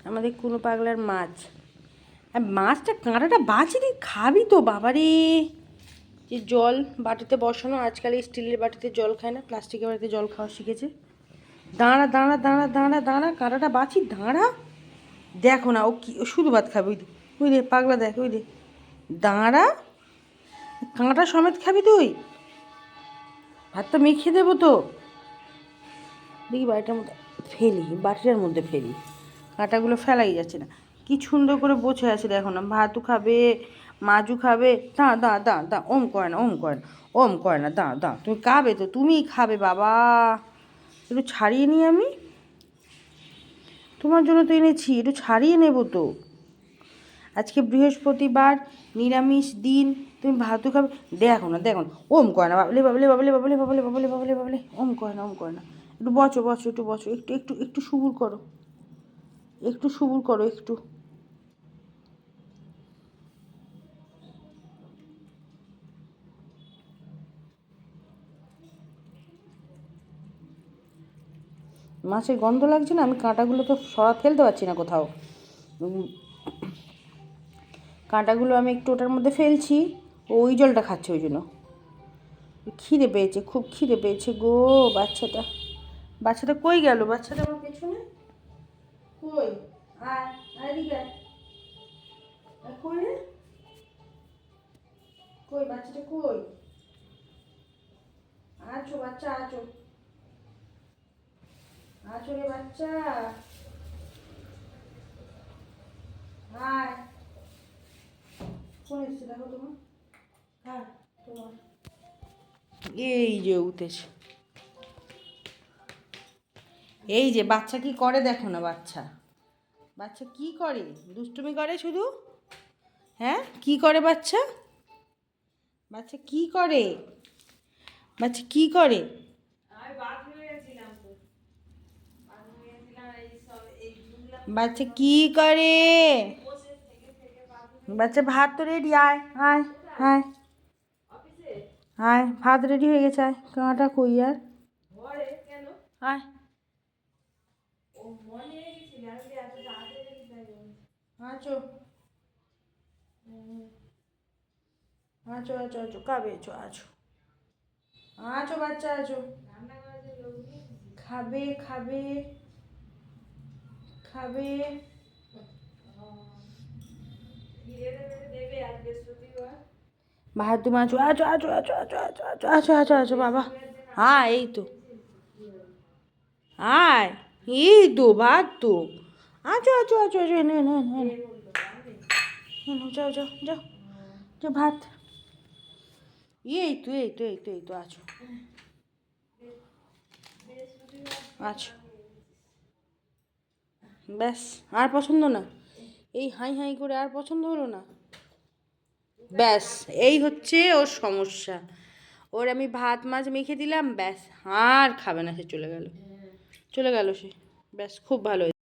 আমাদের কোনো পাগলার মাছ। আর মাছটা কাঁটাটা বাঁচি দি, খাবি তো বাবারে। যে জল বাটিতে বসানো, আজকাল এই স্টিলের বাটিতে জল খায় না, প্লাস্টিকের বাটিতে জল খাওয়া শিখেছে। দাঁড়া দাঁড়া দাঁড়া দাঁড়া দাঁড়া, কাঁটাটা বাঁচি, দাঁড়া। দেখো না ও কি, ও শুধু ভাত খাবে, ওই দে, ওই দে পাগলা, দেখ ওই দে, দাঁড়া। কাঁটা সমেত খাবি তুই? ভাতটা মেখে দেবো তো। দেখি বাটিটার মধ্যে ফেলি, বাটিটার মধ্যে ফেলি, কাঁটাগুলো ফেলাই যাচ্ছে না। কি সুন্দর করে বসে আছে দেখো না, ভাতও খাবে, মাছও খাবে। দাঁ দাঁ দাঁ দাঁ, ওম করে না, ওম করে না, ওম করে না, দাঁ দাঁ। তুমি খাবে তো, তুমিই খাবে বাবা। একটু ছাড়িয়ে নিই আমি, তোমার জন্য তো এনেছি, একটু ছাড়িয়ে নেবো তো। আজকে বৃহস্পতিবার, নিরামিষ দিন, তুমি ভাতও খাবে। দেখো না দেখো না, ওম করে না, বাবলে বাবলে বাবলে বাবলে বাবলে বাবলে বাবলে বাবলে, ওম করে না, ওম করে না। একটু বচো বচো, একটু বচো, একটু একটু একটু সুবুর করো, একটু সুবুর করো একটু। মাছের গন্ধ লাগছে না, আমি কাঁটাগুলো তো ফেলতে পারছি না কোথাও। কাঁটাগুলো আমি একটু ওটার মধ্যে ফেলছি, ও ওই জলটা খাচ্ছে, ওই জন্য। খিদে পেয়েছে, খুব খিদে পেয়েছে গো। বাচ্চাটা, বাচ্চাটা কই গেল? বাচ্চাটা আমার পেছনে কই? আয়, এদিকে আয়। কই রে, কই বাচ্চাটা কই? আছো বাচ্চা, আছো, আছো রে বাচ্চা, আয়। কোন এসছে দেখো তোমার? হ্যাঁ তোমার, এই যে উঠেছে। এই যে বাচ্চা কি করে দেখো না, বাচ্চা, বাচ্চা কি করে, দুষ্টুমি করে শুধু। হ্যাঁ কি করে বাচ্চা, বাচ্চা কি করে, বাচ্চা কি করে? বাচ্চা কি করে? বাচ্চা ভাত তো রেডি, আয় আয় আয় আয়, ভাত রেডি হয়ে গেছে, আয়। কাঁটা কই আর, আয়। আছো, আছো আছো আছো, কাবে আছো, আছো আছো বাচ্চা, আছো। খাবে খাবে খাবে। ভাত তুমি আছো, আছো আছো আছো আছো আছো আছো আছো আছো আছো বাবা। হ্যাঁ এই তো, আয়, এই তো ভাত তো, আছো আছো আছো আছো, এনে এনে এনে এনে, যাও যাও যাও যাও, ভাত। এই তো এই তো এই তো এই তো, আছো আছো। ব্যাস, আর পছন্দ না? এই হাই হাই করে আর পছন্দ হলো না? ব্যাস, এই হচ্ছে ওর সমস্যা। ওর আমি ভাত মাছ মেখে দিলাম, ব্যাস আর খাবে না, সে চলে গেল, চলে গেল সে। ব্যাস, খুব ভালো হয়েছে।